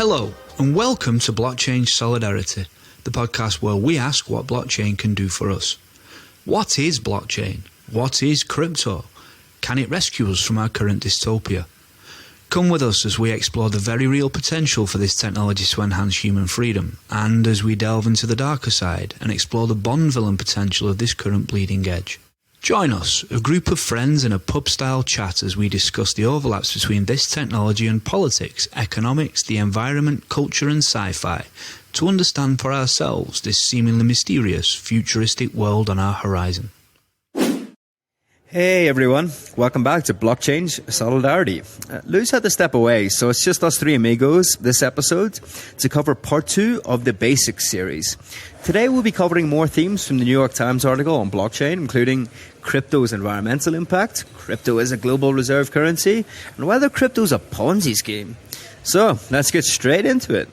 Hello, and welcome to Blockchange Solidarity, the podcast where we ask what blockchain can do for us. What is blockchain? What is crypto? Can it rescue us from our current dystopia? Come with us as we explore the very real potential for this technology to enhance human freedom, and as we delve into the darker side and explore the Bond villain potential of this current bleeding edge. Join us, a group of friends in a pub-style chat as we discuss the overlaps between this technology and politics, economics, the environment, culture and sci-fi, to understand for ourselves this seemingly mysterious, futuristic world on our horizon. Hey everyone, welcome back to Blockchange Solidarity. Lou's had to step away, so it's just us three amigos this episode to cover part 2 of the Basics series. Today we'll be covering more themes from the New York Times article on blockchain, including crypto's environmental impact, crypto as a global reserve currency, and whether crypto's a Ponzi scheme. So, let's get straight into it.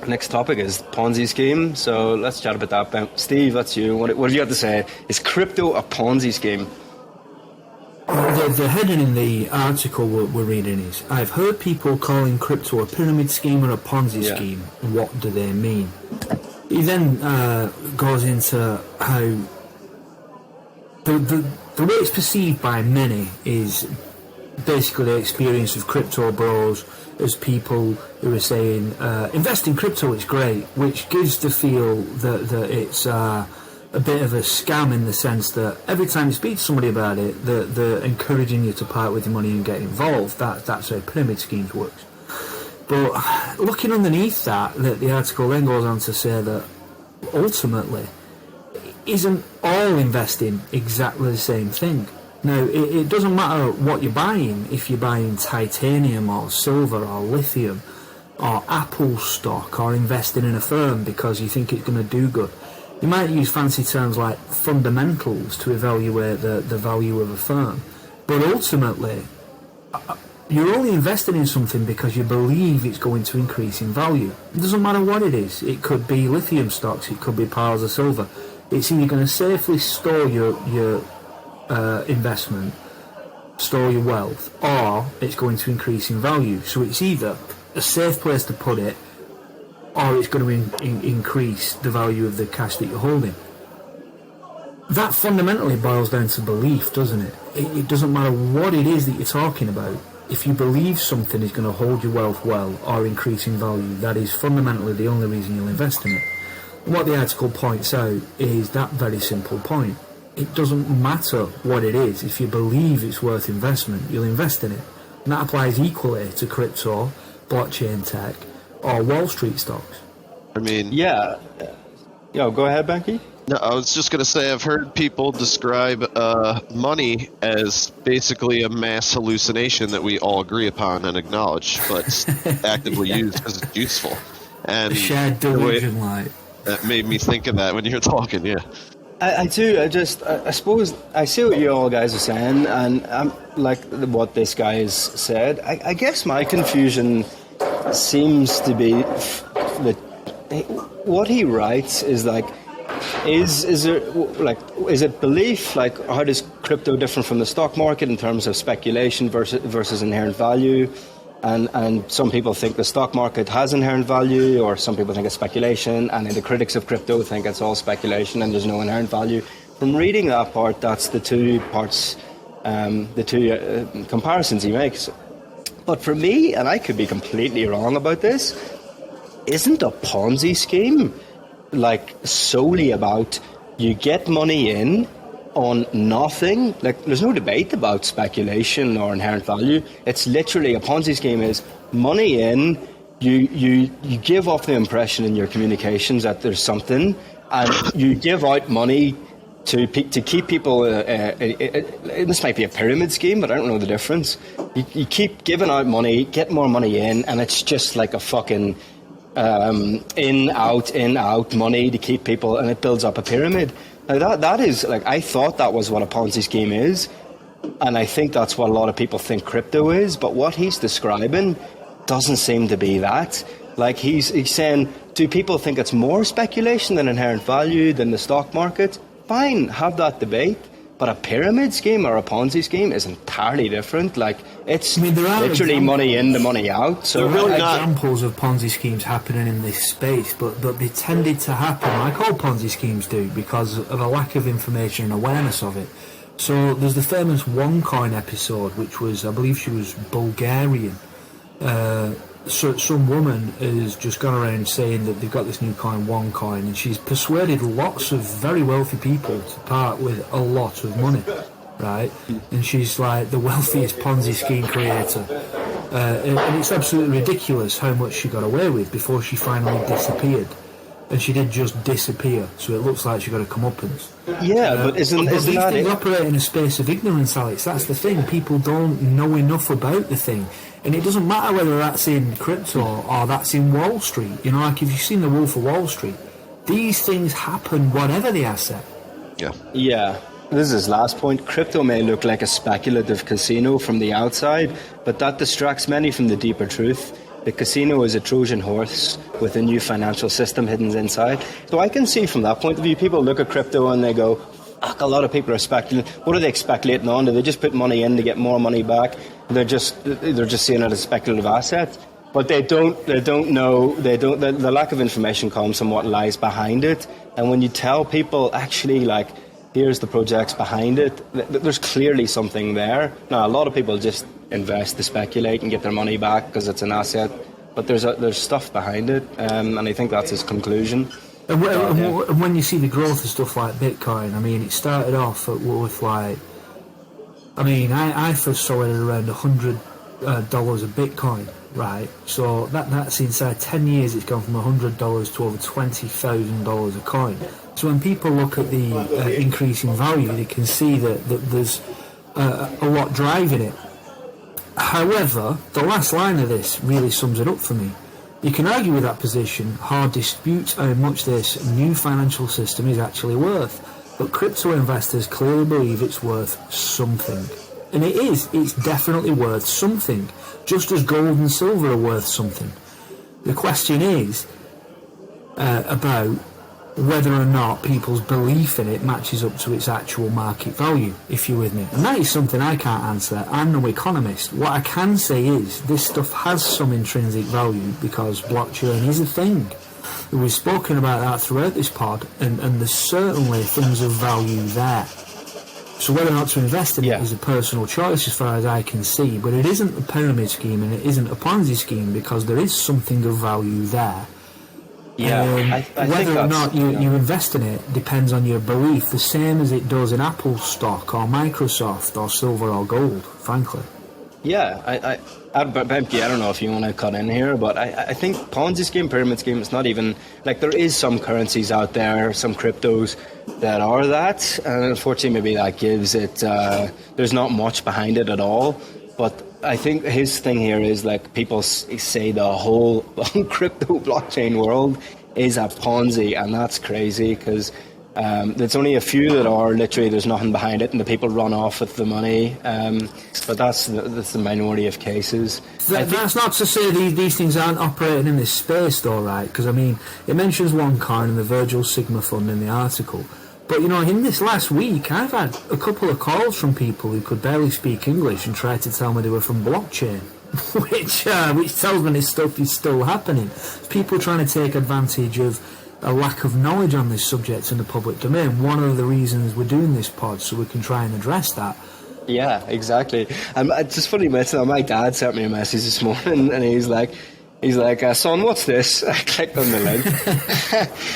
Next topic is Ponzi scheme, so let's chat about that. Steve, that's you. What do you have to say? Is crypto a Ponzi scheme? The heading in the article we're reading is, I've heard people calling crypto a pyramid scheme or a Ponzi scheme. What do they mean? He then goes into how the way it's perceived by many is basically the experience of crypto bros as people who are saying, invest in crypto, it's great, which gives the feel that it's a bit of a scam in the sense that every time you speak to somebody about it, they're encouraging you to part with your money and get involved. That's how pyramid schemes works. But looking underneath that, the article then goes on to say that ultimately, isn't all investing exactly the same thing? Now, it doesn't matter what you're buying, if you're buying titanium or silver or lithium or Apple stock or investing in a firm because you think it's going to do good. You might use fancy terms like fundamentals to evaluate the value of a firm. But ultimately, you're only investing in something because you believe it's going to increase in value. It doesn't matter what it is. It could be lithium stocks, it could be piles of silver. It's either going to safely store your investment, store your wealth, or it's going to increase in value. So it's either a safe place to put it, or it's going to increase the value of the cash that you're holding. That fundamentally boils down to belief, doesn't it? It doesn't matter what it is that you're talking about. If you believe something is going to hold your wealth well or increase in value, that is fundamentally the only reason you'll invest in it. And what the article points out is that very simple point. It doesn't matter what it is. If you believe it's worth investment, you'll invest in it. And that applies equally to crypto, blockchain tech, or Wall Street stocks. I mean... Yeah. Go ahead, Banky. No, I was just going to say I've heard people describe money as basically a mass hallucination that we all agree upon and acknowledge, but actively used because it's useful. And a shared delusion light. That made me think of that when you were talking, yeah. I do. I suppose I see what you all guys are saying, and I'm like what this guy has said. I guess my confusion seems to be that what he writes is like, is it belief? Like, how does crypto differ from the stock market in terms of speculation versus inherent value? And some people think the stock market has inherent value, or some people think it's speculation, and then the critics of crypto think it's all speculation and there's no inherent value. From reading that part, that's the two parts, comparisons he makes. But for me, and I could be completely wrong about this, isn't a Ponzi scheme like solely about you get money in on nothing? Like, there's no debate about speculation or inherent value. It's literally a Ponzi scheme is money in, you give off the impression in your communications that there's something, and you give out money to keep people. This might be a pyramid scheme, but I don't know the difference. You keep giving out money, get more money in, and it's just like a fucking in out money to keep people, and it builds up a pyramid. Now that is, like, I thought that was what a Ponzi scheme is, and I think that's what a lot of people think crypto is, but what he's describing doesn't seem to be that. Like, he's saying, do people think it's more speculation than inherent value than the stock market? Fine, have that debate. But a pyramid scheme or a Ponzi scheme is entirely different. Like, it's there are literally money in, the money out. So there are examples of Ponzi schemes happening in this space, but they tended to happen, like all Ponzi schemes do, because of a lack of information and awareness of it. So there's the famous OneCoin episode, which was, I believe she was Bulgarian. So some woman has just gone around saying that they've got this new coin, OneCoin, and she's persuaded lots of very wealthy people to part with a lot of money, right? And she's like the wealthiest Ponzi scheme creator. And it's absolutely ridiculous how much she got away with before she finally disappeared. And she did just disappear, so it looks like she got a comeuppance. Yeah, but these things operate in a space of ignorance, Alex. That's the thing. People don't know enough about the thing. And it doesn't matter whether that's in crypto or that's in Wall Street. You know, like if you've seen The Wolf of Wall Street, these things happen whatever the asset. Yeah. Yeah. This is his last point. Crypto may look like a speculative casino from the outside, but that distracts many from the deeper truth. The casino is a Trojan horse with a new financial system hidden inside. So I can see from that point of view, people look at crypto and they go, fuck, a lot of people are speculating. What are they speculating on? Do they just put money in to get more money back? They're just seeing it as a speculative asset. But the lack of information comes from what lies behind it. And when you tell people, actually, like, here's the projects behind it, there's clearly something there. Now, a lot of people just invest to speculate and get their money back because it's an asset, but there's stuff behind it, and I think that's his conclusion. And when you see the growth of stuff like Bitcoin, I mean, it started off with like, I mean, I first saw it at around $100 a Bitcoin, right? So that's inside 10 years, it's gone from $100 to over $20,000 a coin. So when people look at the increase in value, they can see that there's a lot driving it. However, the last line of this really sums it up for me. You can argue with that position, hard disputes how much this new financial system is actually worth, but crypto investors clearly believe it's worth something. And it's definitely worth something, just as gold and silver are worth something. The question is about whether or not people's belief in it matches up to its actual market value, if you're with me. And that is something I can't answer. I'm no economist. What I can say is this stuff has some intrinsic value because blockchain is a thing. We've spoken about that throughout this pod, and there's certainly things of value there. So whether or not to invest in it is a personal choice as far as I can see, but it isn't a pyramid scheme and it isn't a Ponzi scheme because there is something of value there. Yeah, whether or not you invest in it depends on your belief, the same as it does in Apple stock or Microsoft or silver or gold, frankly. Yeah, Bemke, I don't know if you want to cut in here, but I think Ponzi scheme, pyramid scheme, it's not even, like, there is some currencies out there, some cryptos that are that, and unfortunately maybe that gives it, there's not much behind it at all, but I think his thing here is, like, people say the whole crypto blockchain world is a Ponzi, and that's crazy because there's only a few that are literally there's nothing behind it and the people run off with the money, but that's the minority of cases. That's not to say these things aren't operating in this space though, right? Because I mean, it mentions OneCoin and the Virgil Sigma Fund in the article. But, you know, in this last week, I've had a couple of calls from people who could barely speak English and tried to tell me they were from Blockchain, which tells me this stuff is still happening. People trying to take advantage of a lack of knowledge on this subject in the public domain. One of the reasons we're doing this pod, so we can try and address that. Yeah, exactly. And it's just funny, my dad sent me a message this morning, and he's like, son, what's this? I clicked on the link,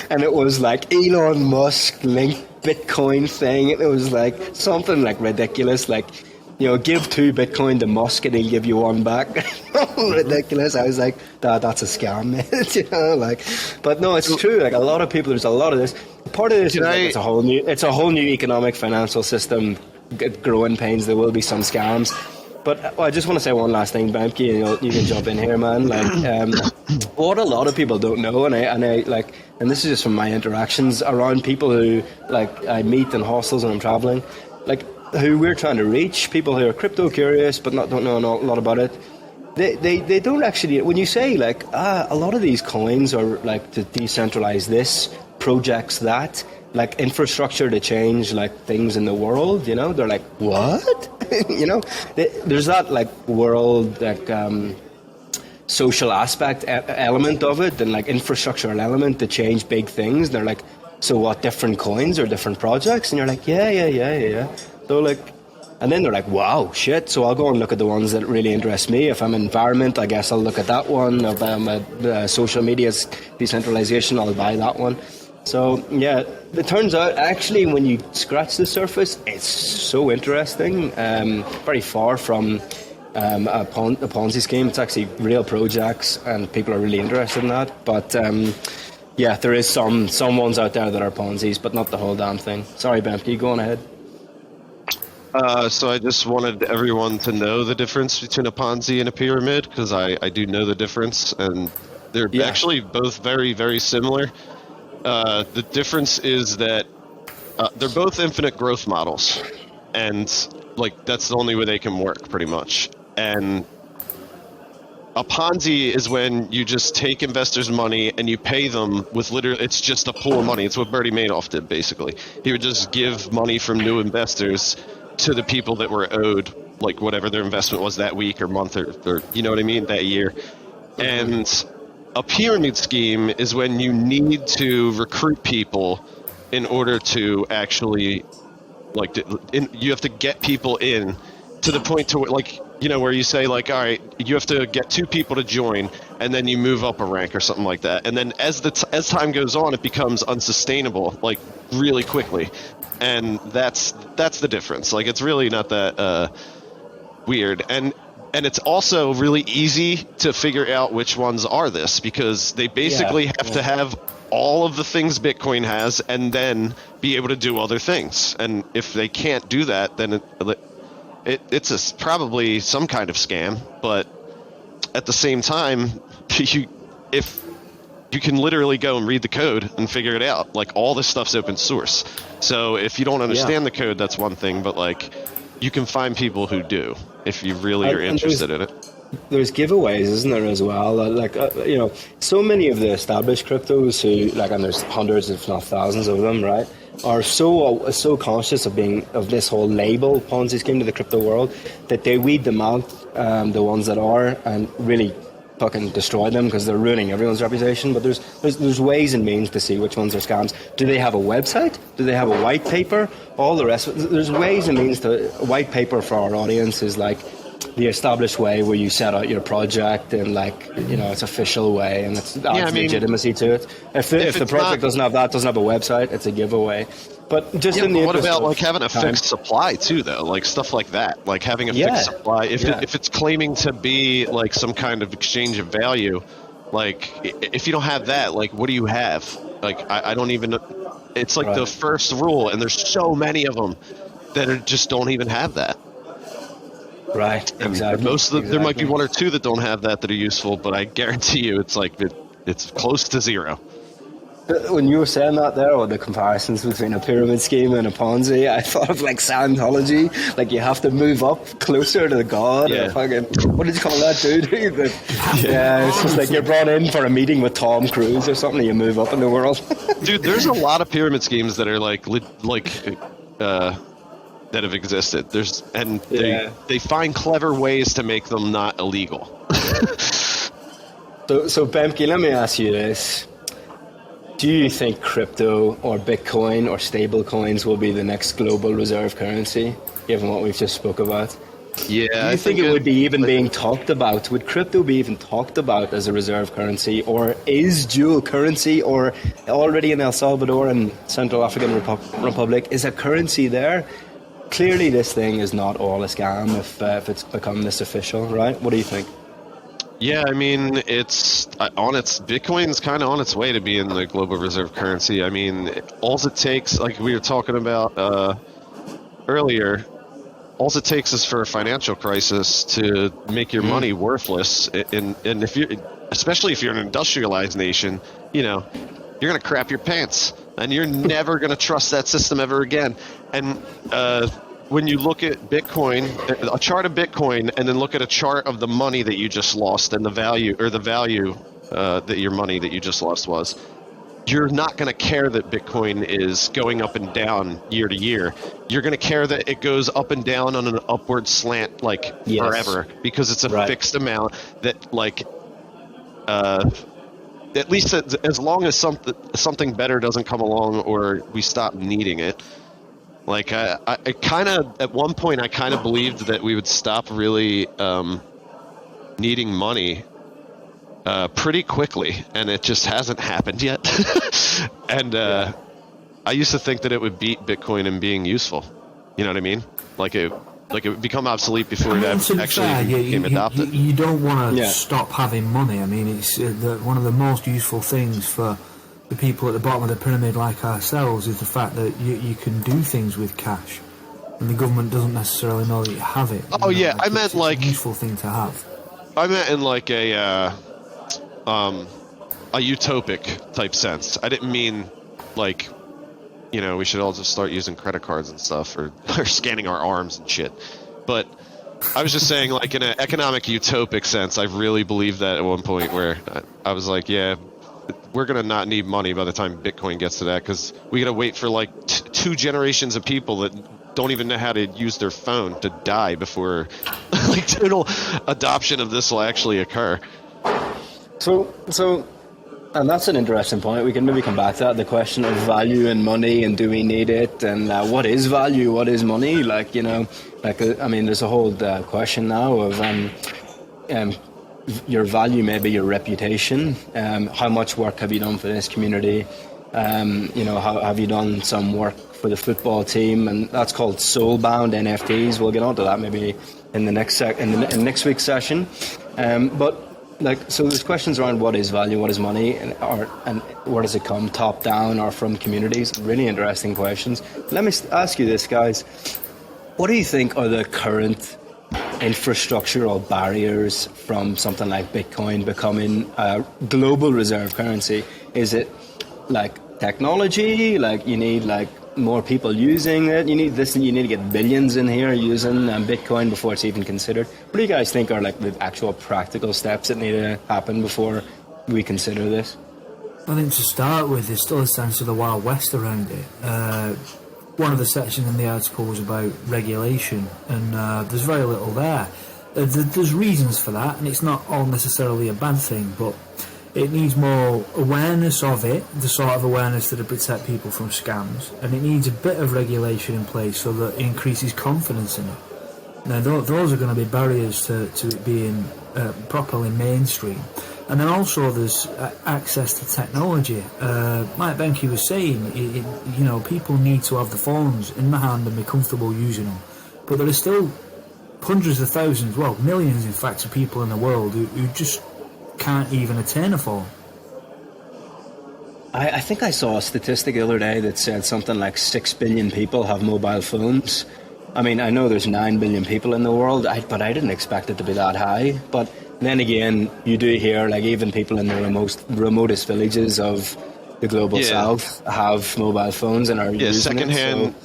and it was like Elon Musk linked Bitcoin thing. It was like something like ridiculous, like, you know, give 2 Bitcoin to Musk and he'll give you 1 back. Ridiculous. I was like, Dad, that's a scam, mate. You know, like, but no, it's true. Like, a lot of people, there's a lot of this. Part of this is like, it's a whole new economic financial system, growing pains. There will be some scams. But I just want to say one last thing, Bemke, and you can jump in here, man. Like, what a lot of people don't know, and this is just from my interactions around people who, like, I meet in hostels when I'm traveling, like, who we're trying to reach, people who are crypto curious but don't know a lot about it. They don't actually, when you say, like, a lot of these coins are like to decentralize this, projects that, like infrastructure to change like things in the world. You know, they're like, what? You know, there's that like world like social aspect element of it, and like infrastructural element to change big things. They're like, so what? Different coins or different projects? And you're like, yeah. So like. And then they're like, wow, shit. So I'll go and look at the ones that really interest me. If I'm environment, I guess I'll look at that one. If I'm social media decentralization, I'll buy that one. So, yeah, it turns out, actually, when you scratch the surface, it's so interesting. Very far from a Ponzi scheme. It's actually real projects, and people are really interested in that. But, yeah, there is some ones out there that are Ponzi's, but not the whole damn thing. Sorry, Ben, keep going ahead. So I just wanted everyone to know the difference between a Ponzi and a pyramid, because I do know the difference, and they're actually both very, very similar. The difference is that they're both infinite growth models, and like that's the only way they can work, pretty much. And a Ponzi is when you just take investors' money and you pay them with literally, it's just a pool of money. It's what Bernie Madoff did, basically. He would just give money from new investors to the people that were owed, like whatever their investment was that week or month or you know what I mean, that year. And a pyramid scheme is when you need to recruit people in order to actually, like, you have to get people in to the point to like, you know, where you say like, all right, you have to get 2 people to join, and then you move up a rank or something like that. And then as time goes on, it becomes unsustainable, like really quickly. And that's the difference. Like, it's really not that weird. And it's also really easy to figure out which ones are this, because they basically have to have all of the things Bitcoin has and then be able to do other things. And if they can't do that, then it's probably some kind of scam. But at the same time, if you can literally go and read the code and figure it out. Like, all this stuff's open source. So if you don't understand the code, that's one thing, but like, you can find people who do if you really are interested in it. There's giveaways, isn't there, as well? Like, you know, so many of the established cryptos who, like, and there's hundreds, if not thousands of them, right, are so conscious of this whole label Ponzi scheme to the crypto world that they weed them out, the ones that are, and really fucking destroy them because they're ruining everyone's reputation. But there's ways and means to see which ones are scams. Do they have a website? Do they have a white paper? All the rest. There's ways and means to. A white paper for our audience is like the established way where you set out your project and, like, you know, it's official way, and it's legitimacy to it. If the project doesn't have a website, it's a giveaway. But just in the what about like having a fixed supply too, though? Like stuff like that, like having a fixed supply. If it's claiming to be like some kind of exchange of value, like if you don't have that, like what do you have? Like I don't even. It's like the first rule, and there's so many of them that just don't even have that. Right. Exactly. Most of there might be 1 or 2 that don't have that are useful, but I guarantee you, it's like it's close to zero. When you were saying that there, or the comparisons between a pyramid scheme and a Ponzi, I thought of like Scientology. Like, you have to move up closer to the god. Yeah. Or fucking, what did you call that dude? Yeah, it's just like you're brought in for a meeting with Tom Cruise or something, and you move up in the world. Dude, there's a lot of pyramid schemes that are that have existed. They find clever ways to make them not illegal. So Bemke, let me ask you this. Do you think crypto or Bitcoin or stable coins will be the next global reserve currency, given what we've just spoke about? Yeah. Do you think it would be even being talked about? Would crypto be even talked about as a reserve currency, or is dual currency, or already in El Salvador and Central African Republic, is a currency there? Clearly this thing is not all a scam if it's become this official, right? What do you think? Yeah, I mean, Bitcoin's kind of on its way to being the global reserve currency. I mean, all it takes, like we were talking about earlier, all it takes is for a financial crisis to make your money worthless. And if especially if you're an industrialized nation, you know, you're going to crap your pants, and you're never going to trust that system ever again. And when you look at Bitcoin, a chart of Bitcoin, and then look at a chart of the money that you just lost and the value that your money that you just lost was, you're not going to care that Bitcoin is going up and down year to year. You're going to care that it goes up and down on an upward slant like Yes. forever, because it's a Right. fixed amount that like at least as long as something better doesn't come along or we stop needing it. Like I kind of at one point I kind of believed that we would stop really needing money pretty quickly, and it just hasn't happened yet. And I used to think that it would beat Bitcoin in being usul. You know what I mean? Like it would become obsolete before it actually became adopted. You don't want to Yeah. stop having money. I mean, it's one of the most useful things for the people at the bottom of the pyramid like ourselves is the fact that you can do things with cash, and the government doesn't necessarily know that you have it. Oh, yeah, I meant it's like- a useful thing to have. I meant in like a utopic type sense. I didn't mean like, you know, we should all just start using credit cards and stuff, or scanning our arms and shit. But I was just saying, like, in an economic utopic sense, I really believed that at one point, where I was like, yeah, we're going to not need money by the time Bitcoin gets to that, because we got to wait for like 2 generations of people that don't even know how to use their phone to die before like total adoption of this will actually occur. So, and that's an interesting point. We can maybe come back to that, the question of value and money, and do we need it, and what is value, what is money? Like, you know, like, I mean, there's a whole question now of your value, maybe your reputation. How much work have you done for this community? You know, how have you done some work for the football team? And that's called soul-bound NFTs. We'll get onto that maybe in the next in next week's session. But like, so there's questions around what is value, what is money, and where does it come, top down or from communities? Really interesting questions. Let me ask you this, guys. What do you think are the current infrastructural barriers from something like Bitcoin becoming a global reserve currency? Is it like technology? Like, you need like more people using it? You need this, and you need to get billions in here using Bitcoin before it's even considered. What do you guys think are like the actual practical steps that need to happen before we consider this? I think to start with, there's still a sense of the Wild West around it. One of the sections in the article was about regulation, and there's very little there. There's reasons for that, and it's not all necessarily a bad thing, but it needs more awareness of it, the sort of awareness that would protect people from scams, and it needs a bit of regulation in place so that it increases confidence in it. Now, those are going to be barriers to it being properly mainstream. And then also there's access to technology. Mike Benke was saying, you know, people need to have the phones in the hand and be comfortable using them. But there are still hundreds of thousands, well, millions in fact, of people in the world who just can't even attain a phone. I think I saw a statistic the other day that said something like 6 billion people have mobile phones. I mean, I know there's 9 billion people in the world, but I didn't expect it to be that high. But then again, you do hear, like, even people in the remotest villages of the global south have mobile phones and are using secondhand.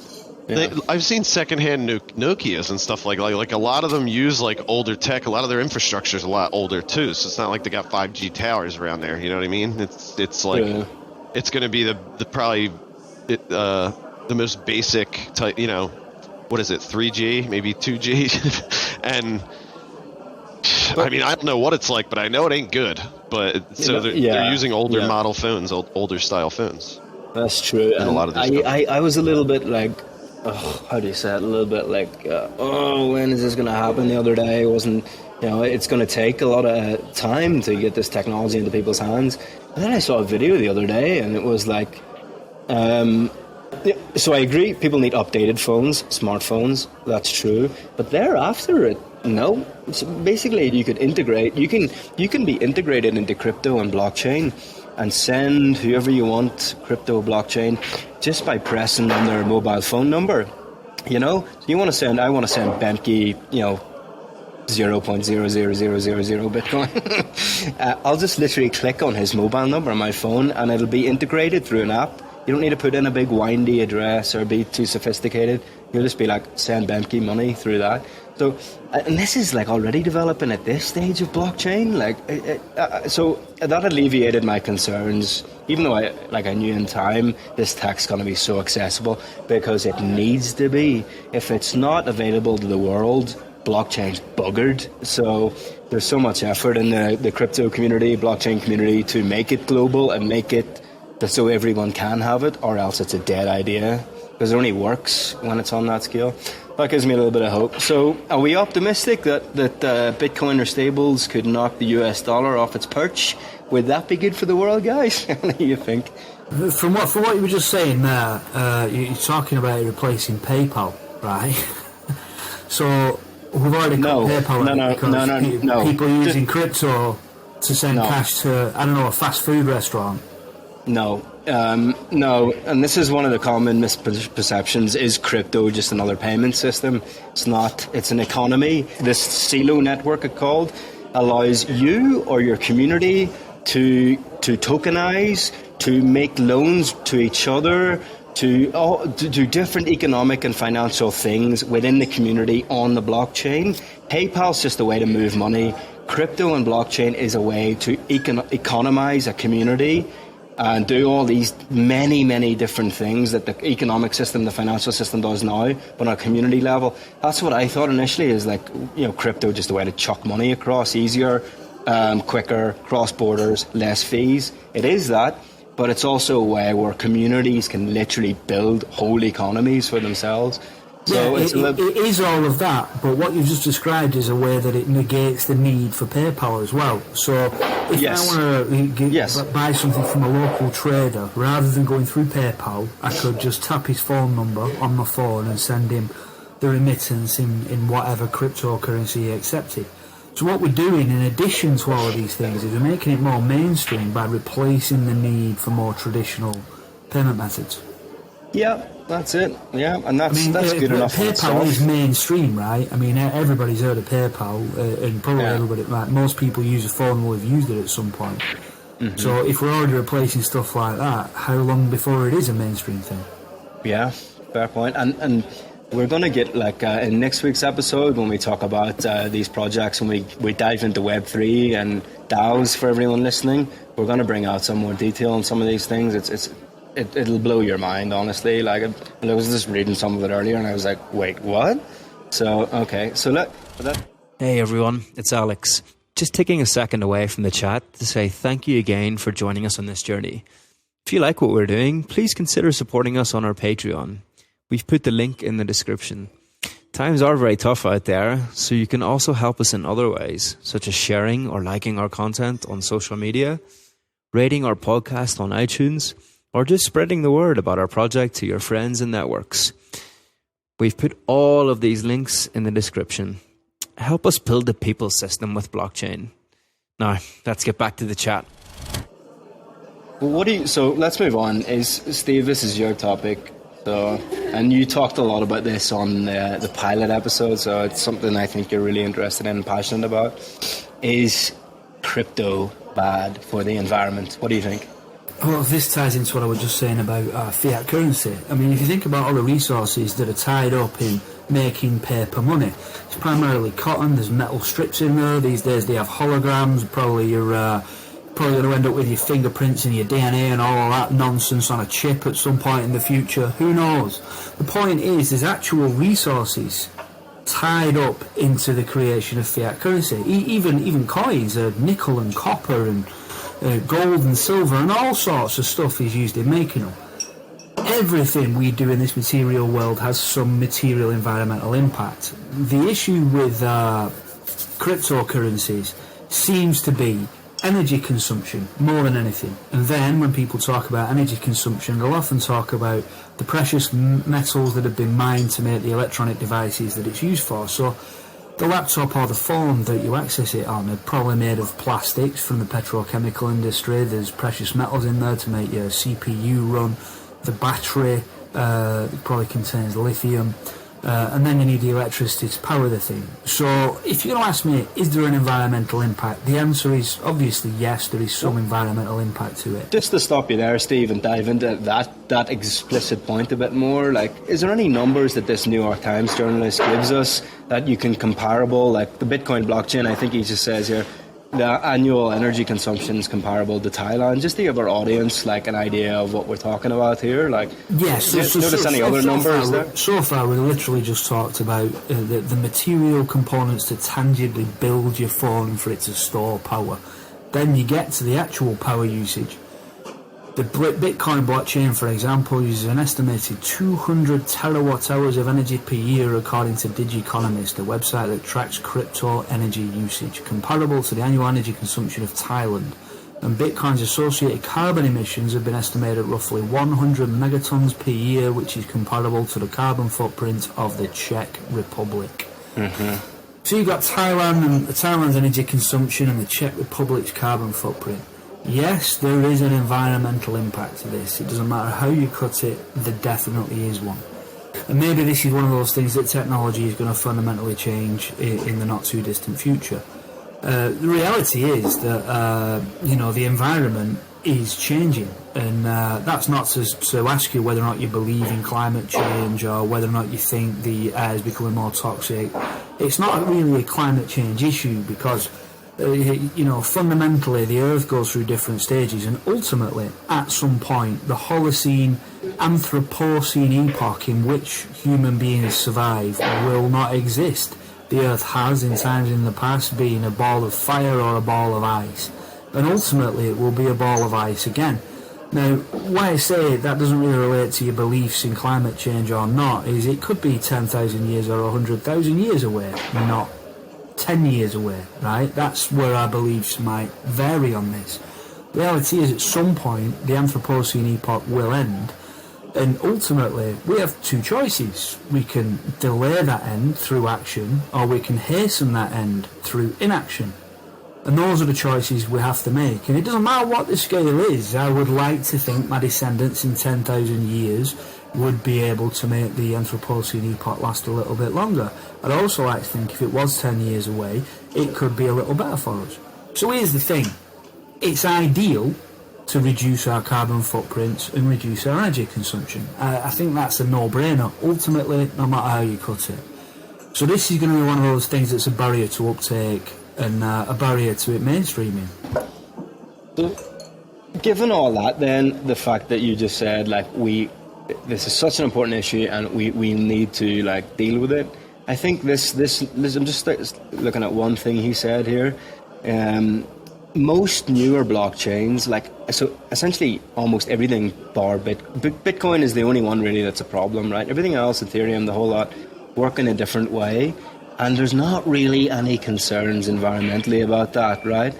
it. So, I've seen secondhand Nokias and stuff like a lot of them use like older tech. A lot of their infrastructure is a lot older too, so it's not like they got 5G towers around there. You know what I mean? It's like it's going to be the probably the most basic type. You know, what is it? 3G, maybe 2G, and I mean, I don't know what it's like, but I know it ain't good. But so they're using older model phones, older style phones. That's true. And a lot of this I was a little bit like, how do you say it? A little bit like, when is this going to happen? The other day, it wasn't, you know, it's going to take a lot of time to get this technology into people's hands. And then I saw a video the other day, and it was like, so I agree, people need updated phones, smartphones. That's true. But thereafter, it. No. So basically, you could integrate. You can be integrated into crypto and blockchain, and send whoever you want crypto blockchain just by pressing on their mobile phone number. You know, so you want to send. I want to send Benke, you know, 0.00000 Bitcoin. I'll just literally click on his mobile number on my phone, and it'll be integrated through an app. You don't need to put in a big windy address or be too sophisticated. You'll just be like, send Benke money through that. So, and this is like already developing at this stage of blockchain. Like, so that alleviated my concerns even though I knew in time this tech's going to be so accessible, because it needs to be. If it's not available to the world, blockchain's buggered. So there's so much effort in the crypto community, blockchain community, to make it global and make it so everyone can have it, or else it's a dead idea, because it only works when it's on that scale. That gives me a little bit of hope. So are we optimistic that Bitcoin or stables could knock the US dollar off its perch? Would that be good for the world, guys? What do you think? From what you were just saying there, you're talking about replacing PayPal, right? So we've already got PayPal because people are using crypto to send cash to, I don't know, a fast food restaurant. No, and this is one of the common misperceptions. Is crypto just another payment system? It's not. It's an economy. This CELO network, it's called, allows you or your community to tokenize, to make loans to each other, to do different economic and financial things within the community on the blockchain. PayPal's just a way to move money. Crypto and blockchain is a way to economize a community and do all these many different things that the economic system, the financial system does now, but on a community level. That's what I thought initially, is like, crypto just a way to chuck money across easier, quicker, cross borders, less fees. It is that, but it's also a way where communities can literally build whole economies for themselves. So it is all of that, but what you've just described is a way that it negates the need for PayPal as well. So if I want to buy something from a local trader, rather than going through PayPal, I could just tap his phone number on my phone and send him the remittance in whatever cryptocurrency he accepted. So what we're doing, in addition to all of these things, is we're making it more mainstream by replacing the need for more traditional payment methods. Yeah, that's it. Yeah, and that's good enough. PayPal is mainstream, right? I mean, everybody's heard of PayPal, and probably everybody, like most people use a phone will have used it at some point. Mm-hmm. So if we're already replacing stuff like that, how long before it is a mainstream thing? Yeah, fair point. And we're going to get, in next week's episode, when we talk about these projects, and we dive into Web3 and DAOs for everyone listening, we're going to bring out some more detail on some of these things. It'll blow your mind, honestly. I was just reading some of it earlier, and I was like, wait, what? So, okay. Hey everyone, it's Alex. Just taking a second away from the chat to say thank you again for joining us on this journey. If you like what we're doing, please consider supporting us on our Patreon. We've put the link in the description. Times are very tough out there, so you can also help us in other ways, such as sharing or liking our content on social media, rating our podcast on iTunes, or just spreading the word about our project to your friends and networks. We've put all of these links in the description. Help us build the people system with blockchain. Now, let's get back to the chat. Well, so let's move on. Steve, this is your topic. And you talked a lot about this on the pilot episode, so it's something I think you're really interested in and passionate about. Is crypto bad for the environment? What do you think? Well, this ties into what I was just saying about fiat currency. I mean, if you think about all the resources that are tied up in making paper money, it's primarily cotton. There's metal strips in there. These days they have holograms. Probably you're going to end up with your fingerprints and your DNA and all of that nonsense on a chip at some point in the future. Who knows? The point is, there's actual resources tied up into the creation of fiat currency. Even coins, nickel and copper and gold and silver and all sorts of stuff is used in making them. Everything we do in this material world has some material environmental impact. The issue with cryptocurrencies seems to be energy consumption more than anything. And then when people talk about energy consumption, they'll often talk about the precious metals that have been mined to make the electronic devices that it's used for. So the laptop or the phone that you access it on are probably made of plastics from the petrochemical industry. There's precious metals in there to make your CPU run. The battery probably contains lithium. And then you need the electricity to power the thing. So if you're going to ask me, is there an environmental impact? The answer is obviously yes, there is some environmental impact to it. Just to stop you there, Steve, and dive into that explicit point a bit more, is there any numbers that this New York Times journalist gives us that you can comparable, like the Bitcoin blockchain, I think he just says here, the annual energy consumption is comparable to Thailand. Just to give our audience like an idea of what we're talking about here. Like, yes. Notice any other numbers there? So far, we literally just talked about the material components to tangibly build your phone for it to store power. Then you get to the actual power usage. The Bitcoin blockchain, for example, uses an estimated 200 terawatt hours of energy per year, according to Digiconomist, a website that tracks crypto energy usage, comparable to the annual energy consumption of Thailand. And Bitcoin's associated carbon emissions have been estimated at roughly 100 megatons per year, which is comparable to the carbon footprint of the Czech Republic. So you've got Thailand and Thailand's energy consumption and the Czech Republic's carbon footprint. Yes, there is an environmental impact to this. It doesn't matter how you cut it, there definitely is one. And maybe this is one of those things that technology is going to fundamentally change in the not too distant future. The reality is that the environment is changing, and that's not to ask you whether or not you believe in climate change or whether or not you think the air is becoming more toxic. It's not really a climate change issue because fundamentally the Earth goes through different stages, and ultimately, at some point, the Holocene, Anthropocene epoch in which human beings survive will not exist. The Earth has, in times in the past, been a ball of fire or a ball of ice, and ultimately it will be a ball of ice again. Now, why I say that doesn't really relate to your beliefs in climate change or not is it could be 10,000 years or 100,000 years away, not 10 years away, right? That's where our beliefs might vary on this. The reality is, at some point, the Anthropocene epoch will end, and ultimately, we have two choices. We can delay that end through action, or we can hasten that end through inaction. And those are the choices we have to make. And it doesn't matter what the scale is. I would like to think my descendants in 10,000 years would be able to make the Anthropocene epoch last a little bit longer. I'd also like to think if it was 10 years away, it could be a little better for us. So here's the thing. It's ideal to reduce our carbon footprints and reduce our energy consumption. I think that's a no-brainer, ultimately, no matter how you cut it. So this is going to be one of those things that's a barrier to uptake and a barrier to it mainstreaming. So, given all that, then, the fact that you just said, this is such an important issue and we need to deal with it. I think this I'm just looking at one thing he said here. Most newer blockchains, so essentially almost everything bar Bitcoin is the only one really that's a problem, right? Everything else, Ethereum, the whole lot, work in a different way, and there's not really any concerns environmentally about that, right?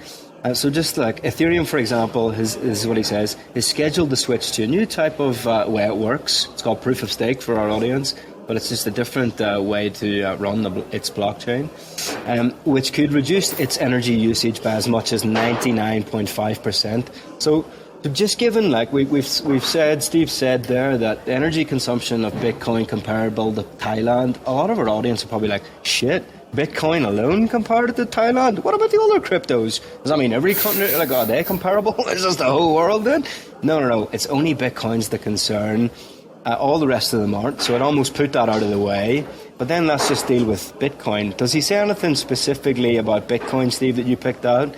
So just like Ethereum, for example, is what he says, is scheduled to switch to a new type of way it works. It's called proof of stake for our audience, but it's just a different way to run its blockchain, which could reduce its energy usage by as much as 99.5%. So just given, we've said, Steve said there, that the energy consumption of Bitcoin comparable to Thailand, a lot of our audience are probably like, shit, Bitcoin alone compared to Thailand? What about the other cryptos? Does that mean every country, are they comparable? Is this the whole world then? No. It's only Bitcoin's the concern. All the rest of them aren't. So I'd almost put that out of the way. But then let's just deal with Bitcoin. Does he say anything specifically about Bitcoin, Steve, that you picked out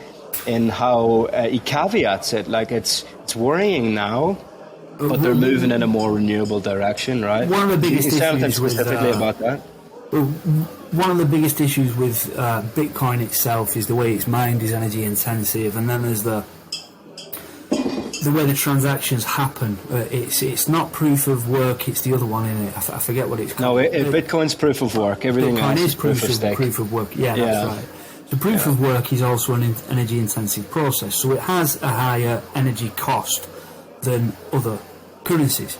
in how he caveats it? It's worrying now, but they're moving in a more renewable direction, right? One of the biggest Did he say anything issues specifically about that? One of the biggest issues with Bitcoin itself is the way it's mined is energy intensive, and then there's the way the transactions happen. It's not proof of work, it's the other one in it. I forget what it's called. No, Bitcoin's proof of work. Everything Bitcoin else is proof of stake. Proof of work. Yeah, that's right. The proof of work is also an energy intensive process, so it has a higher energy cost than other currencies.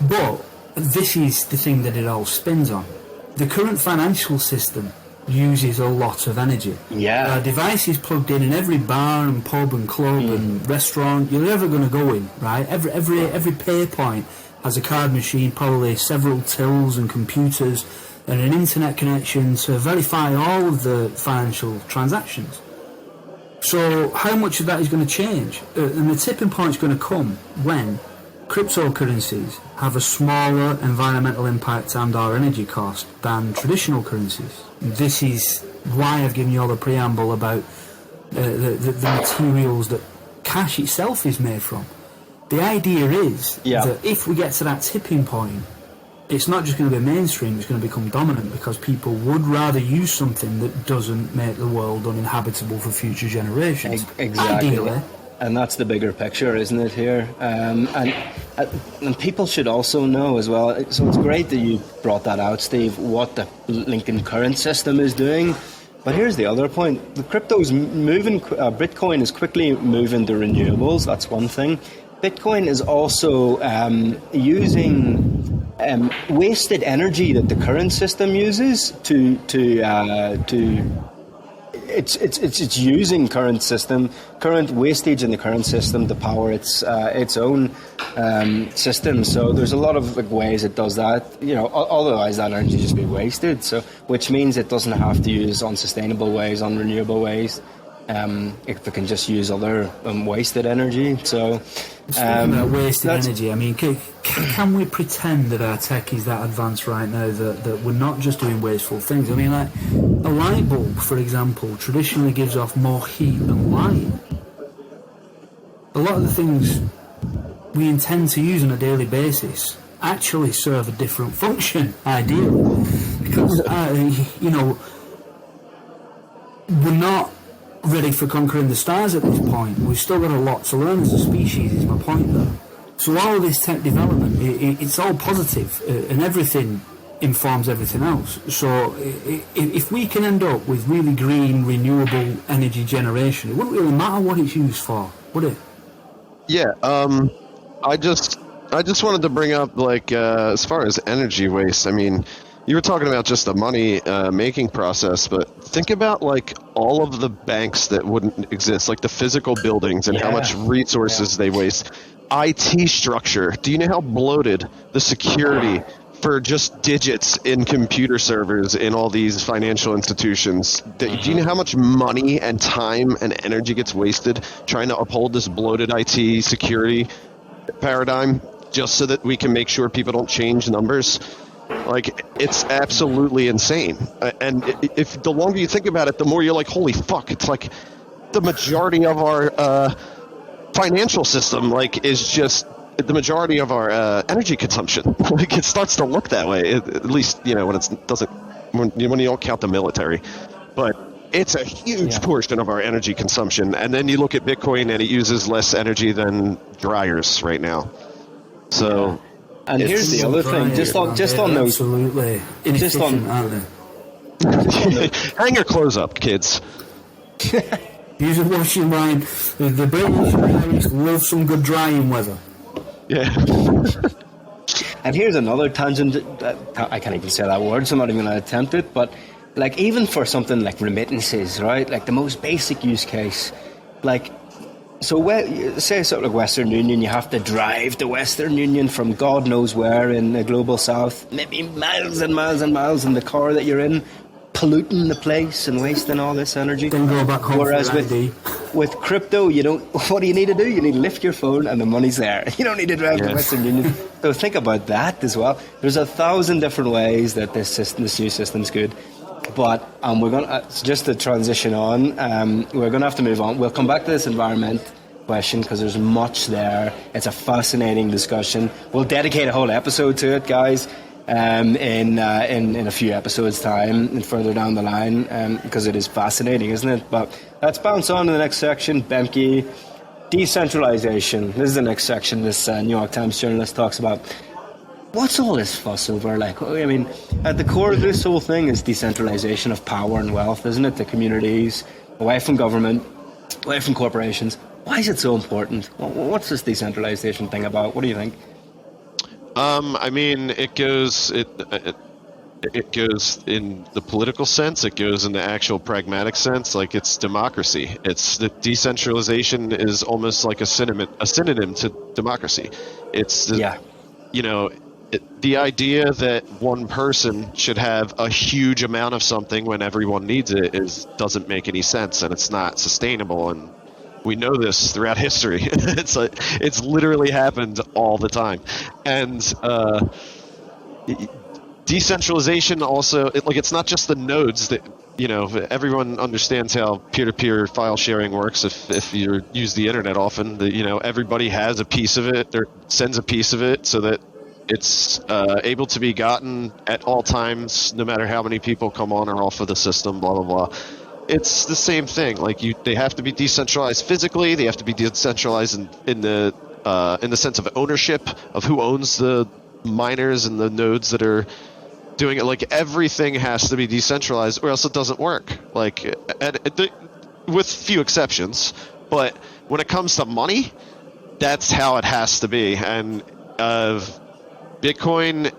But this is the thing that it all spins on. The current financial system uses a lot of energy. Yeah. Devices plugged in every bar and pub and club and restaurant you're ever going to go in, right? Every pay point has a card machine, probably several tills and computers and an internet connection to verify all of the financial transactions. So how much of that is going to change? And the tipping point is going to come when cryptocurrencies have a smaller environmental impact and or energy cost than traditional currencies. This is why I've given you all the preamble about the materials that cash itself is made from. The idea is that if we get to that tipping point, it's not just going to be mainstream, it's going to become dominant, because people would rather use something that doesn't make the world uninhabitable for future generations. Exactly. Ideally. And that's the bigger picture, isn't it, here? And people should also know as well, so it's great that you brought that out, Steve, what the Lincoln current system is doing. But here's the other point. The crypto's moving, Bitcoin is quickly moving to renewables, that's one thing. Bitcoin is also using wasted energy that the current system uses it's using current wastage in the current system to power its own system. So there's a lot of ways it does that. Otherwise that energy just be wasted. So which means it doesn't have to use unsustainable ways, unrenewable ways. If it can just use other wasted energy. So wasted energy. I mean, can we pretend that our tech is that advanced right now that we're not just doing wasteful things? I mean, like a light bulb, for example, traditionally gives off more heat than light. A lot of the things we intend to use on a daily basis actually serve a different function, ideally, because we're not ready for conquering the stars at this point. We've still got a lot to learn as a species, is my point there. So all of this tech development, it's all positive, and everything informs everything else. So if we can end up with really green, renewable energy generation, it wouldn't really matter what it's used for, would it? Yeah, I just wanted to bring up, as far as energy waste, I mean, you were talking about just the money making process, but think about all of the banks that wouldn't exist, like the physical buildings and how much resources they waste. IT structure. Do you know how bloated the security for just digits in computer servers in all these financial institutions? Do you know how much money and time and energy gets wasted trying to uphold this bloated IT security paradigm just so that we can make sure people don't change numbers? It's absolutely insane. And if the longer you think about it, the more you're like, holy fuck, it's like the majority of our financial system is just the majority of our energy consumption. It starts to look that way, at least when you don't count the military. But it's a huge portion of our energy consumption. And then you look at Bitcoin and it uses less energy than dryers right now. So and here's the other thing, just on those, absolutely inefficient, aren't they? Hang your clothes up, kids. Use a washing line. The British and Irish love some good drying weather. Yeah. And here's another tangent. I can't even say that word, so I'm not even going to attempt it. But even for something like remittances, right? The most basic use case, so say sort of Western Union, you have to drive to Western Union from God knows where in the global south, maybe miles and miles and miles in the car that you're in, polluting the place and wasting all this energy. Then go back home. Whereas with crypto, what do you need to do? You need to lift your phone and the money's there. You don't need to drive to Western Union. So think about that as well. There's 1,000 different ways that this new system's good. But we're going to, just to transition on, we're going to have to move on. We'll come back to this environment question because there's much there. It's a fascinating discussion. We'll dedicate a whole episode to it, guys, in a few episodes' time and further down the line, because it is fascinating, isn't it? But let's bounce on to the next section, Bemke. Decentralization. This is the next section this New York Times journalist talks about. What's all this fuss over? I mean, at the core of this whole thing is decentralization of power and wealth, isn't it? The communities, away from government, away from corporations. Why is it so important? What's this decentralization thing about? What do you think? I mean, it goes in the political sense. It goes in the actual pragmatic sense. It's democracy. It's the decentralization is almost like a synonym to democracy. It's the idea that one person should have a huge amount of something when everyone needs it doesn't make any sense, and it's not sustainable. And we know this throughout history. It's literally happened all the time. And decentralization also, it's not just the nodes that everyone understands how peer-to-peer file sharing works. If you use the internet often, everybody has a piece of it, or sends a piece of it, so that it's able to be gotten at all times, no matter how many people come on or off of the system. Blah blah blah. It's the same thing. Like they have to be decentralized physically. They have to be decentralized in the sense of ownership of who owns the miners and the nodes that are doing it. Like everything has to be decentralized, or else it doesn't work. Like, with few exceptions, but when it comes to money, that's how it has to be. And Bitcoin,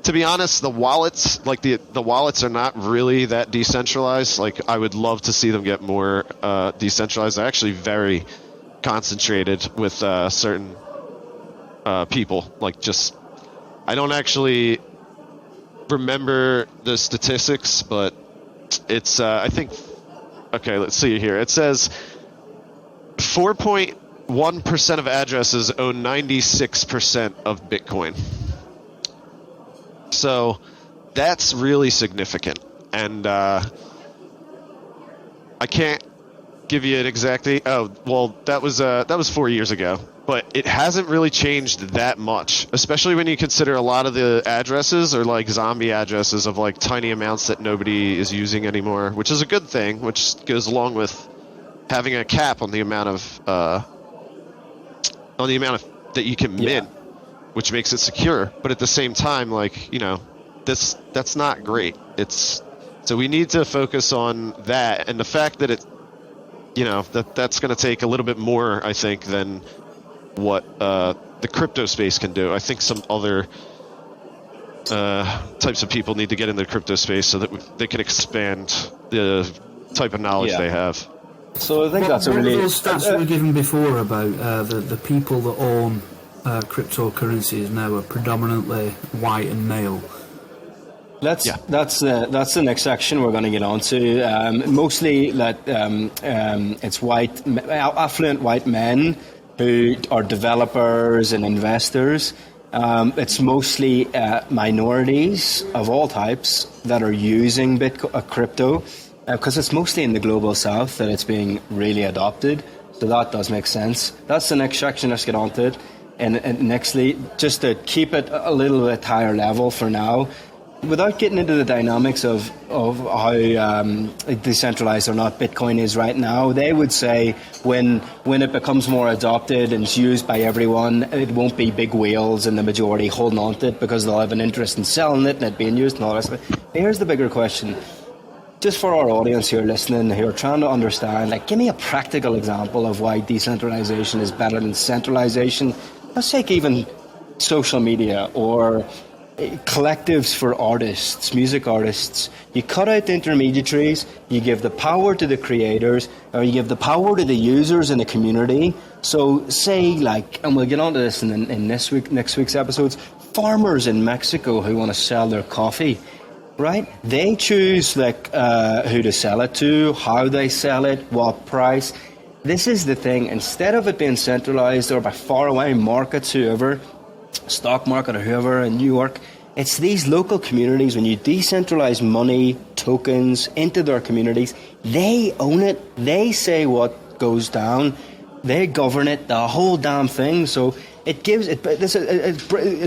to be honest, the wallets, like the wallets are not really that decentralized. Like, I would love to see them get more decentralized. They're actually very concentrated with certain people. Like, just, I don't actually remember the statistics, but it's I think, okay, let's see here. It says 4.1% of addresses own 96% of Bitcoin. So that's really significant, and I can't give you an exact. Oh, well, that was 4 years ago, but it hasn't really changed that much, especially when you consider a lot of the addresses are like zombie addresses of like tiny amounts that nobody is using anymore, which is a good thing, which goes along with having a cap on the amount of that you can mint, which makes it secure. But at the same time, like, that's not great. So we need to focus on that, and the fact that that's going to take a little bit more, I think, than what the crypto space can do. I think some other types of people need to get in the crypto space so that they can expand the type of knowledge they have. So I think that's a really... What were those stats we were given before about the people that own cryptocurrencies now are predominantly white and male? That's the next section we're going to get on to. Mostly that it's affluent white men who are developers and investors. It's mostly minorities of all types that are using crypto, because it's mostly in the global south that it's being really adopted. So that does make sense. That's the next section. Let's get on to it. And nextly, just to keep it a little bit higher level for now, without getting into the dynamics of how decentralized or not Bitcoin is right now, they would say when it becomes more adopted and it's used by everyone, it won't be big whales and the majority holding on to it because they'll have an interest in selling it and it being used and all the rest of it. Here's the bigger question. Just for our audience here listening, who are trying to understand, like, give me a practical example of why decentralization is better than centralization. Let's take even social media or collectives for artists, music artists. You cut out the intermediaries, you give the power to the creators, or you give the power to the users in the community. So say, like, and we'll get onto this in next week's episodes, farmers in Mexico who want to sell their coffee, right? They choose like who to sell it to, how they sell it, what price. This is the thing. Instead of it being centralized or by faraway markets, whoever, stock market or whoever in New York, it's these local communities. When you decentralize money, tokens into their communities, they own it. They say what goes down. They govern it, the whole damn thing. So it gives it.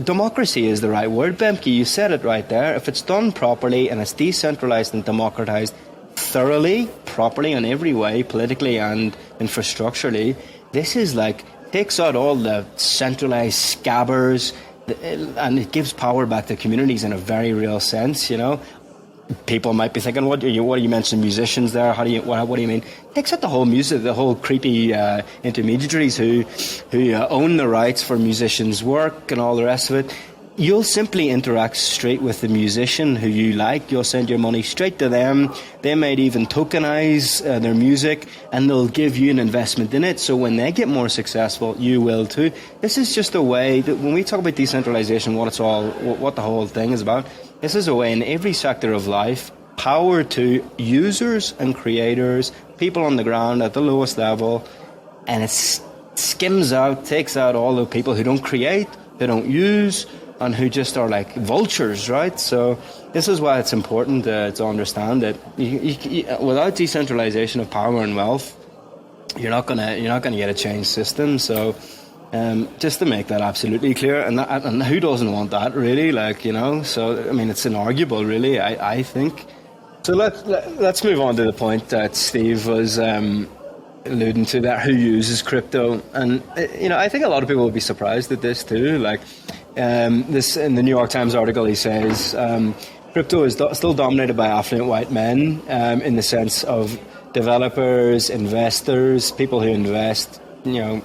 Democracy is the right word, Bemke. You said it right there. If it's done properly and it's decentralized and democratized thoroughly, properly in every way, politically and infrastructurally, this is like takes out all the centralized scabbers, and it gives power back to communities in a very real sense. People might be thinking, what you mentioned musicians there? What do you mean? It takes out the whole music, the whole creepy intermediaries who own the rights for musicians' work and all the rest of it. You'll simply interact straight with the musician who you like. You'll send your money straight to them. They might even tokenize their music, and they'll give you an investment in it. So when they get more successful, you will too. This is just a way that when we talk about decentralization, what the whole thing is about, this is a way in every sector of life, power to users and creators, people on the ground at the lowest level, and it skims out, takes out all the people who don't create, they don't use, and who just are like vultures, right? So this is why it's important to understand that without decentralization of power and wealth, you're not gonna get a changed system. So just to make that absolutely clear, and who doesn't want that, really? Like, you know, so I mean, it's inarguable, really. I think. So let's move on to the point that Steve was alluding to, that who uses crypto. And you know, I think a lot of people will be surprised at this too. Like this in the New York Times article, he says crypto is still dominated by affluent white men, in the sense of developers, investors, people who invest, you know,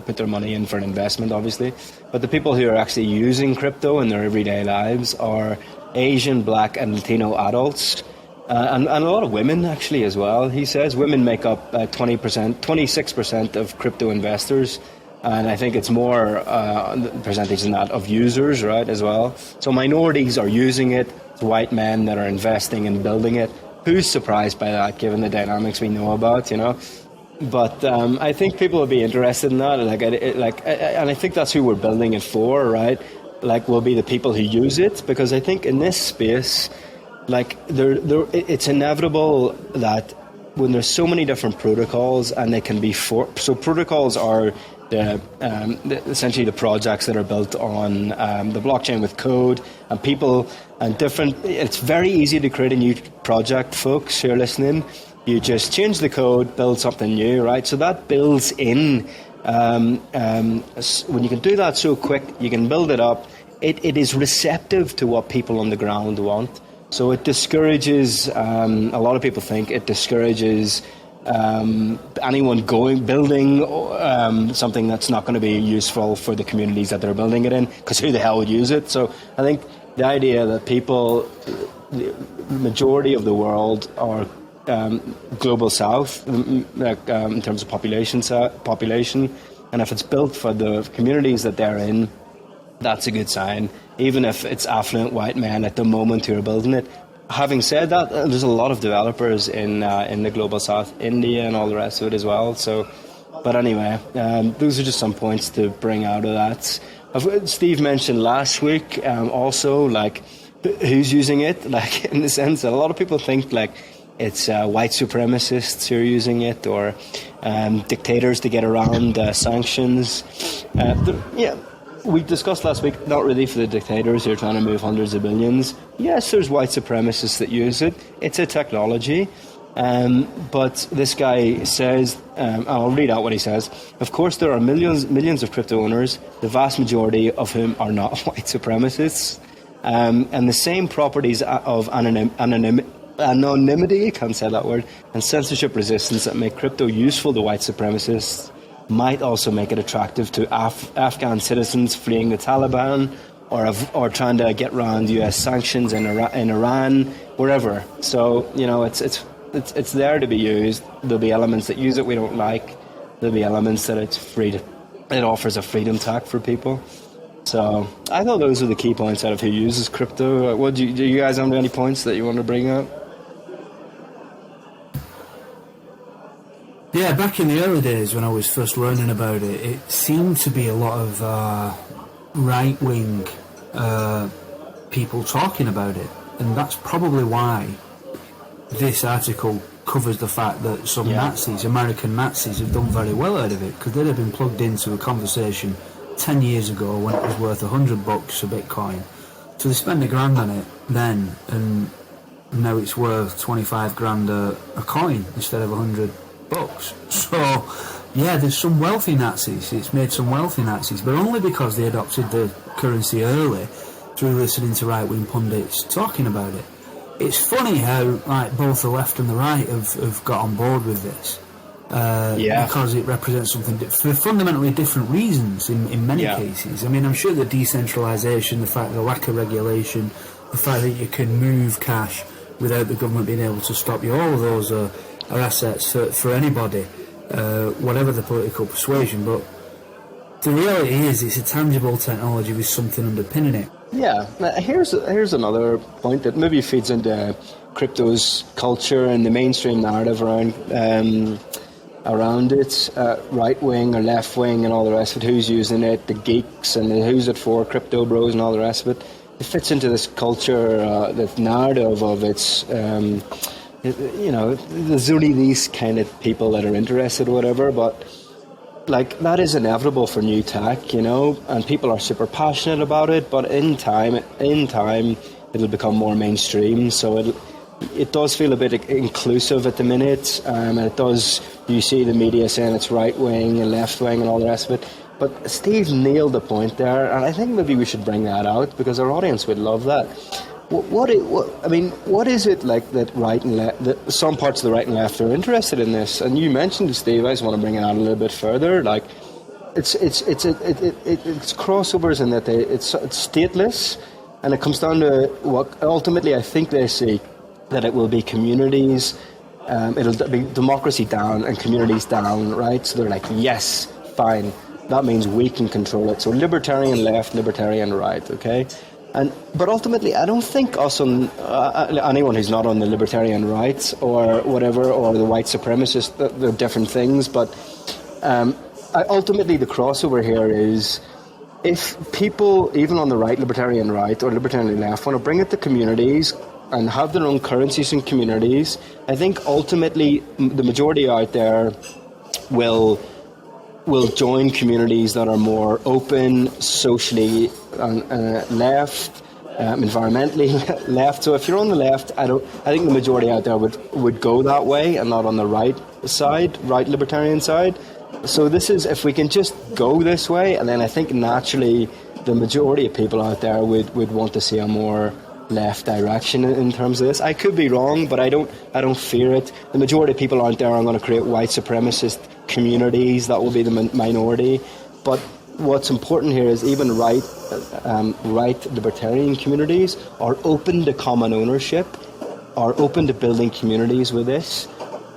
put their money in for an investment, obviously. But the people who are actually using crypto in their everyday lives are Asian, Black and Latino adults, and a lot of women actually as well. He says women make up 26% of crypto investors, and I think it's more percentage than that of users, right, as well. So minorities are using it, it's white men that are investing and building it. Who's surprised by that, given the dynamics we know about, you know? But I think people will be interested in that, and I think that's who we're building it for, right? Like, will be the people who use it, because I think in this space, like, it's inevitable that when there's so many different protocols, and they can be so protocols are essentially the projects that are built on the blockchain with code and people and different. It's very easy to create a new project, folks who are listening. You just change the code, build something new, right? So that builds in. When you can do that so quick, you can build it up. It is receptive to what people on the ground want. So it discourages. A lot of people think it discourages anyone building something that's not going to be useful for the communities that they're building it in, because who the hell would use it? So I think the idea that people, the majority of the world are global south, like in terms of population, and if it's built for the communities that they're in, that's a good sign, even if it's affluent white men at the moment who are building it. Having said that, there's a lot of developers in the global south, India and all the rest of it as well. So, but anyway, those are just some points to bring out of that. Steve mentioned last week also, like, who's using it, like, in the sense that a lot of people think like it's white supremacists who are using it, or dictators to get around sanctions. We discussed last week, not really for the dictators who are trying to move hundreds of billions. Yes, there's white supremacists that use it. It's a technology. But this guy says, I'll read out what he says. Of course, there are millions of crypto owners, the vast majority of whom are not white supremacists. And the same properties of anonymity, can't say that word, and censorship resistance that make crypto useful to white supremacists might also make it attractive to Afghan citizens fleeing the Taliban, or trying to get around US sanctions in Iran, wherever. So, you know, it's there to be used. There'll be elements that use it we don't like. There'll be elements that it offers a freedom tax for people. So I thought those are the key points out of who uses crypto. Do you guys have any points that you want to bring up? Yeah, back in the early days when I was first learning about it, it seemed to be a lot of right-wing people talking about it. And that's probably why this article covers the fact that some Nazis, American Nazis, have done very well out of it, because they'd have been plugged into a conversation 10 years ago when it was worth $100 a Bitcoin. So they spent $1,000 on it then, and now it's worth 25 grand a coin instead of $100. So, yeah, there's some wealthy Nazis. It's made some wealthy Nazis, but only because they adopted the currency early through listening to right-wing pundits talking about it. It's funny how, like, both the left and the right have got on board with this. Because it represents something for fundamentally different reasons in many cases. I mean, I'm sure the decentralisation, the fact the lack of regulation, the fact that you can move cash without the government being able to stop you, all of those are assets for anybody, whatever the political persuasion. But the reality is, it's a tangible technology with something underpinning it. Yeah, here's another point that maybe feeds into crypto's culture and the mainstream narrative around around it, right wing or left wing and all the rest of it, who's using it, the geeks and who's it for, crypto bros and all the rest of it. It fits into this culture, this narrative of it's, there's only these kind of people that are interested or whatever, but like that is inevitable for new tech, and people are super passionate about it, but in time it'll become more mainstream, so it does feel a bit inclusive at the minute, and you see the media saying it's right wing and left wing and all the rest of it. But Steve nailed the point there, and I think maybe we should bring that out because our audience would love that. What is it like that right and left? That some parts of the right and left are interested in this, and you mentioned it, Steve. I just want to bring it out a little bit further. Like, it's crossovers in that it's stateless, and it comes down to what ultimately I think they see that it will be communities. It'll be democracy down and communities down, right? So they're like, yes, fine. That means we can control it. So libertarian left, libertarian right, okay? But ultimately, I don't think anyone who's not on the libertarian right or whatever, or the white supremacist, they're different things. But ultimately, the crossover here is if people, even on the right, libertarian right or libertarian left, want to bring it to communities and have their own currencies in communities, I think ultimately the majority out there will join communities that are more open, socially left, environmentally left. So if you're on the left, I think the majority out there would go that way and not on the right side, right libertarian side. So this is, if we can just go this way, and then I think naturally the majority of people out there would want to see a more left direction in terms of this. I could be wrong, but I don't fear it. The majority of people out there are going to create white supremacist communities. That will be the minority. But what's important here is even right libertarian communities are open to common ownership, are open to building communities with this.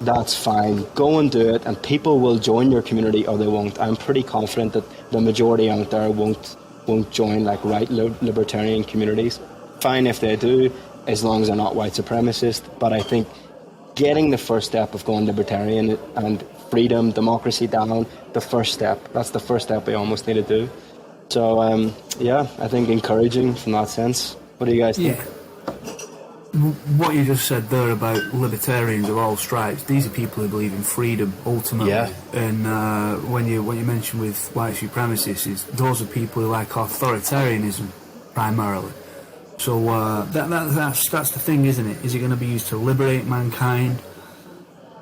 That's fine. Go and do it, and people will join your community or they won't. I'm pretty confident that the majority out there won't join like right libertarian communities. Fine if they do, as long as they're not white supremacist. But I think getting the first step of going libertarian and freedom, democracy down, the first step. That's the first step we almost need to do. So, I think encouraging from that sense. What do you guys think? Yeah. What you just said there about libertarians of all stripes, these are people who believe in freedom, ultimately. Yeah. And when you mention with white supremacists, those are people who like authoritarianism, primarily. So that's the thing, isn't it? Is it going to be used to liberate mankind?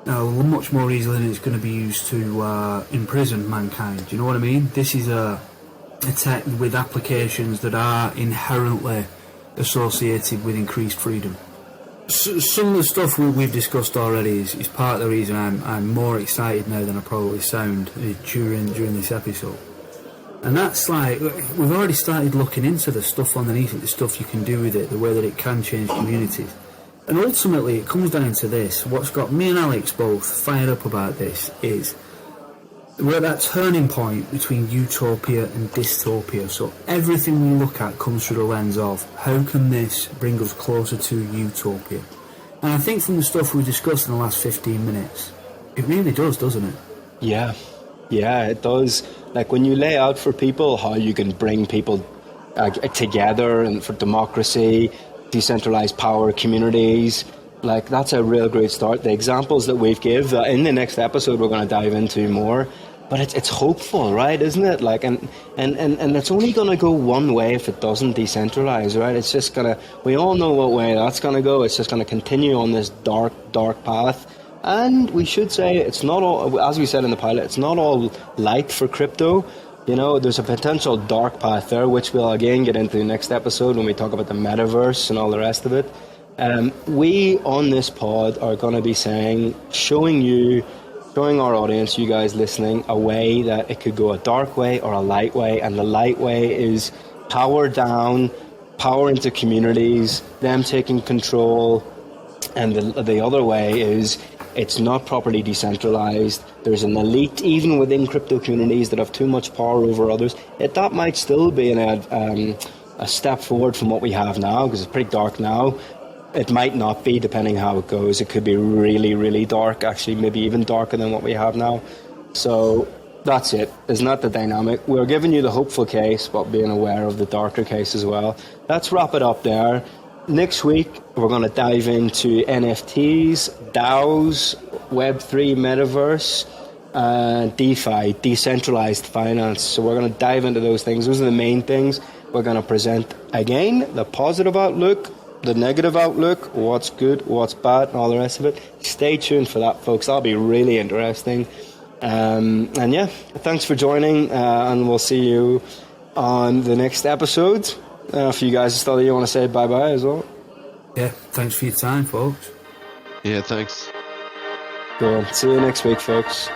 No, much more easily than it's going to be used to imprison mankind. Do you know what I mean? This is a tech with applications that are inherently associated with increased freedom. Some of the stuff we've discussed already is part of the reason I'm more excited now than I probably sound during this episode. And that's like, we've already started looking into the stuff underneath it, the stuff you can do with it, the way that it can change communities. And ultimately, it comes down to this. What's got me and Alex both fired up about this is we're at that turning point between utopia and dystopia. So everything we look at comes through the lens of how can this bring us closer to utopia? And I think from the stuff we discussed in the last 15 minutes, it really does, doesn't it? Yeah, it does. Like when you lay out for people how you can bring people together and for democracy, decentralized power, communities, like that's a real great start. The examples that we've give in the next episode we're going to dive into more, but it's hopeful, right? Isn't it? Like and it's only going to go one way if it doesn't decentralize, right? It's just gonna. We all know what way that's going to go. It's just going to continue on this dark path. And we should say it's not all, as we said in the pilot, it's not all light for crypto. You know, there's a potential dark path there, which we'll again get into the next episode when we talk about the metaverse and all the rest of it. We on this pod are going to be showing our audience, you guys listening, a way that it could go a dark way or a light way. And the light way is power down, power into communities, them taking control. And the other way is it's not properly decentralized. There's an elite, even within crypto communities, that have too much power over others. That might still be a step forward from what we have now, because it's pretty dark now. it might not be, depending how it goes. It could be really, really dark, actually, maybe even darker than what we have now. So that's it. Isn't that the dynamic? We're giving you the hopeful case, but being aware of the darker case as well. Let's wrap it up there. Next week, we're going to dive into NFTs, DAOs, Web3, Metaverse, DeFi, decentralized finance. So we're going to dive into those things. Those are the main things. We're going to present, again, the positive outlook, the negative outlook, what's good, what's bad, and all the rest of it. Stay tuned for that, folks. That'll be really interesting. And yeah, thanks for joining, and we'll see you on the next episode. If you guys still you want to say bye-bye as well. Yeah, thanks for your time, folks. Yeah, thanks. Cool. See you next week, folks.